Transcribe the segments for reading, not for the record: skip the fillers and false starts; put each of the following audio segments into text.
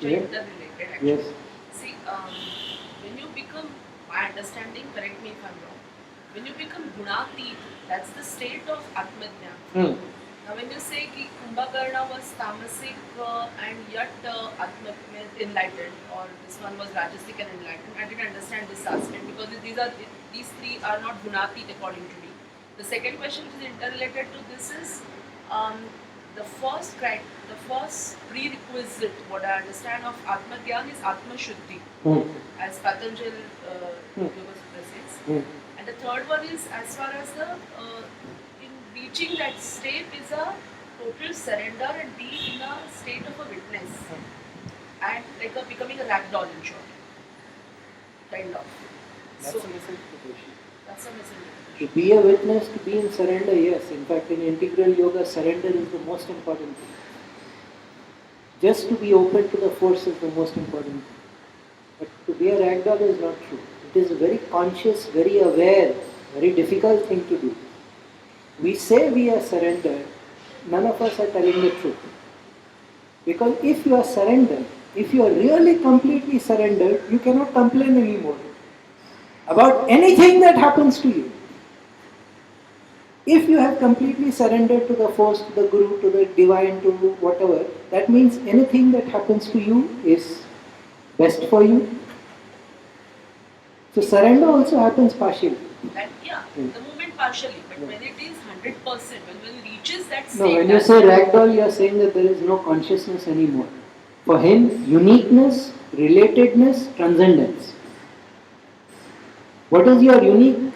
which are interrelated actually. Yes. See, when you become, my understanding, correct me if I'm wrong, when you become gunatit, that's the state of Atmajnana. Now when you say ki Kumbhakarna was tamasic and yet enlightened, or this one was rajasic and enlightened, I didn't understand this aspect because these three are not gunatit according to me. The second question which is interrelated to this is the first prerequisite, what I understand of Atma Gyan is Atma Shuddhi, as Patanjali Yoga Sutra says. And the third one is, as far as the in reaching that state, is a total surrender and be in a state of a witness and like becoming a ragdoll in short, kind of. That's So a misinterpretation. that's a misinterpretation. To be a witness, to be in surrender, yes. In fact, in integral yoga, surrender is the most important thing. Just to be open to the force is the most important thing. But to be a ragdoll is not true. It is a very conscious, very aware, very difficult thing to do. We say we are surrendered, none of us are telling the truth. Because if you are surrendered, if you are really completely surrendered, you cannot complain anymore about anything that happens to you. If you have completely surrendered to the force, to the Guru, to the divine, to whatever, that means anything that happens to you is best for you. So surrender also happens partially. That, the movement partially, but when it is 100%, when it reaches that state. No, when you say ragdoll, you are saying that there is no consciousness anymore. For him, uniqueness, relatedness, transcendence. What is your unique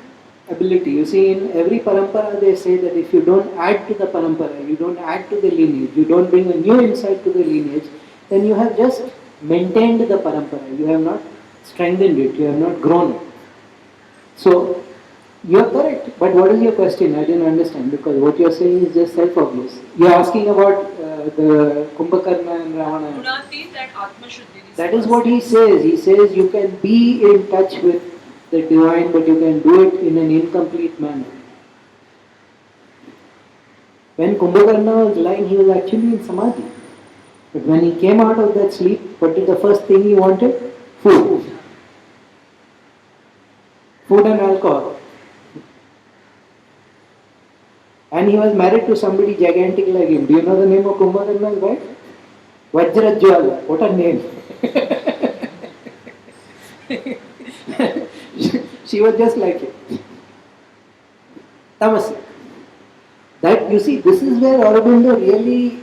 ability? You see, in every parampara they say that if you don't add to the parampara, you don't add to the lineage, you don't bring a new insight to the lineage, then you have just maintained the parampara. You have not strengthened it, you have not grown it. So, you are correct. But what is your question? I didn't understand, because what you are saying is just self-obvious. You are asking about the Kumbhakarna and Ravana. Gunatit and Atma Shuddhi. That is what he says. He says you can be in touch with the divine, but you can do it in an incomplete manner. When Kumbhakarna was lying, he was actually in samadhi. But when he came out of that sleep, what is the first thing he wanted? Food. Food and alcohol. And he was married to somebody gigantic like him. Do you know the name of Kumbhakarna's wife? Vajrajwala. What a name. She was just like him. Tamasic. That, you see, this is where Aurobindo really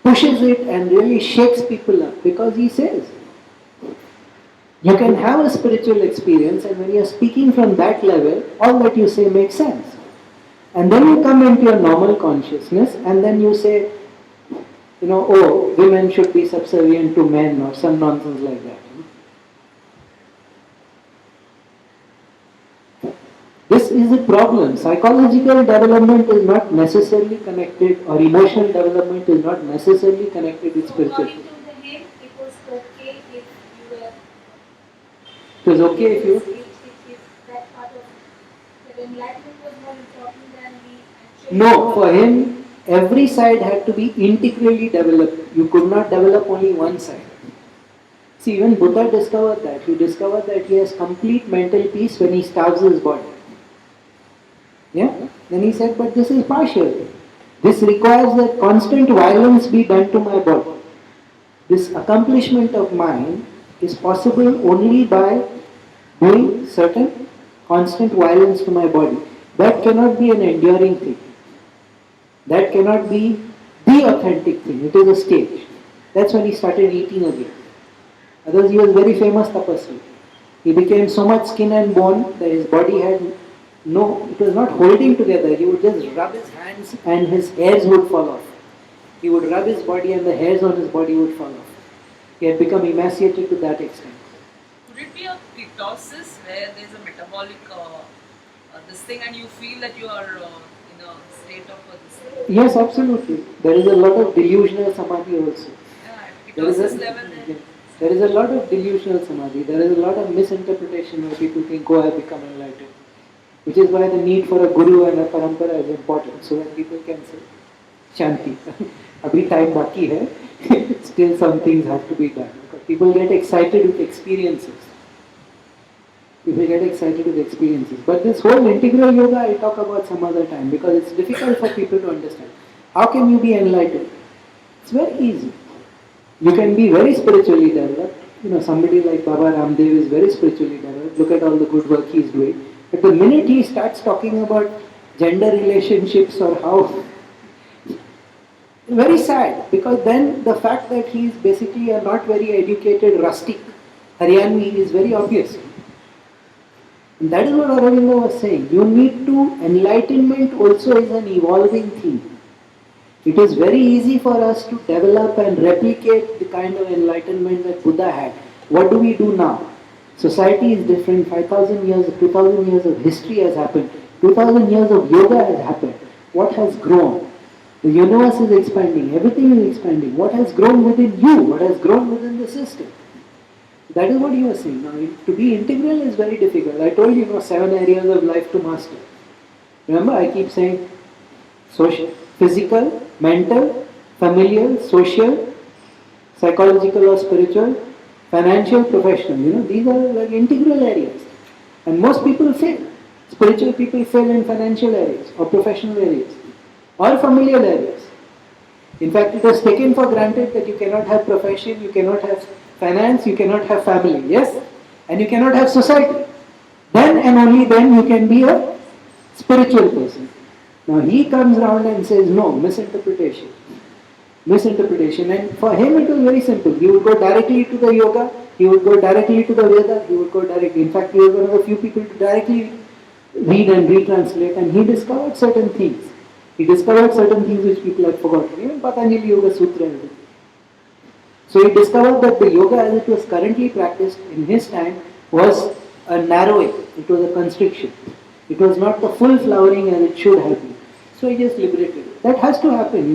pushes it and really shakes people up, because he says, you can have a spiritual experience, and when you are speaking from that level, all that you say makes sense. And then you come into your normal consciousness, and then you say, oh, women should be subservient to men, or some nonsense like that. This is a problem. Psychological development is not necessarily connected, or emotional development is not necessarily connected with spirituality. According to him, it was okay if you were. It was okay if you. If that part of the enlightenment was more important than the actual. No, for him, every side had to be integrally developed. You could not develop only one side. See, even Buddha discovered that. He discovered that he has complete mental peace when he starves his body. Yeah? Then he said, but this is partial. This requires that constant violence be done to my body. This accomplishment of mine is possible only by doing certain constant violence to my body. That cannot be an enduring thing. That cannot be the authentic thing. It is a stage. That's when he started eating again. Otherwise, he was very famous tapasvi. He became so much skin and bone that his body had it was not holding together. He would just rub his hands and his hairs would fall off. He would rub his body and the hairs on his body would fall off. He had become emaciated to that extent. Could it be a ketosis where there is a metabolic this thing and you feel that you are in a state of this thing? Yes, absolutely. There is a lot of delusional samadhi also. Yeah, ketosis level then. There is a lot of delusional samadhi. There is a lot of misinterpretation where people think, oh, I have become enlightened. Which is why the need for a guru and a parampara is important. So that people can say, Shanti. Abhi time baki hai. Still some things have to be done. People get excited with experiences. People get excited with experiences. But this whole integral yoga I'll talk about some other time because it's difficult for people to understand. How can you be enlightened? It's very easy. You can be very spiritually developed. Somebody like Baba Ramdev is very spiritually developed. Look at all the good work he's doing. But the minute he starts talking about gender relationships or how, very sad, because then the fact that he is basically a not very educated rustic Haryanvi is very obvious. And that is what Aurobindo was saying. You need to, enlightenment also is an evolving thing. It is very easy for us to develop and replicate the kind of enlightenment that Buddha had. What do we do now? Society is different. 5,000 years, 2,000 years of history has happened. 2,000 years of yoga has happened. What has grown? The universe is expanding. Everything is expanding. What has grown within you? What has grown within the system? That is what you are saying. Now, to be integral is very difficult. I told you, 7 areas of life to master. Remember, I keep saying social, physical, mental, familial, social, psychological or spiritual, financial, professional. These are like integral areas. And most people fail. Spiritual people fail in financial areas or professional areas or familial areas. In fact, it is taken for granted that you cannot have profession, you cannot have finance, you cannot have family, yes? And you cannot have society. Then and only then you can be a spiritual person. Now he comes around and says, no, misinterpretation. Misinterpretation. And for him it was very simple. He would go directly to the yoga, he would go directly to the Veda, he would go directly. In fact, he was one of the few people to directly read and retranslate, and he discovered certain things. He discovered certain things which people had forgotten. Even Patanjali Yoga Sutra and everything. So he discovered that the yoga as it was currently practiced in his time was a narrowing, it was a constriction. It was not the full flowering as it should have been. So he just liberated it. That has to happen.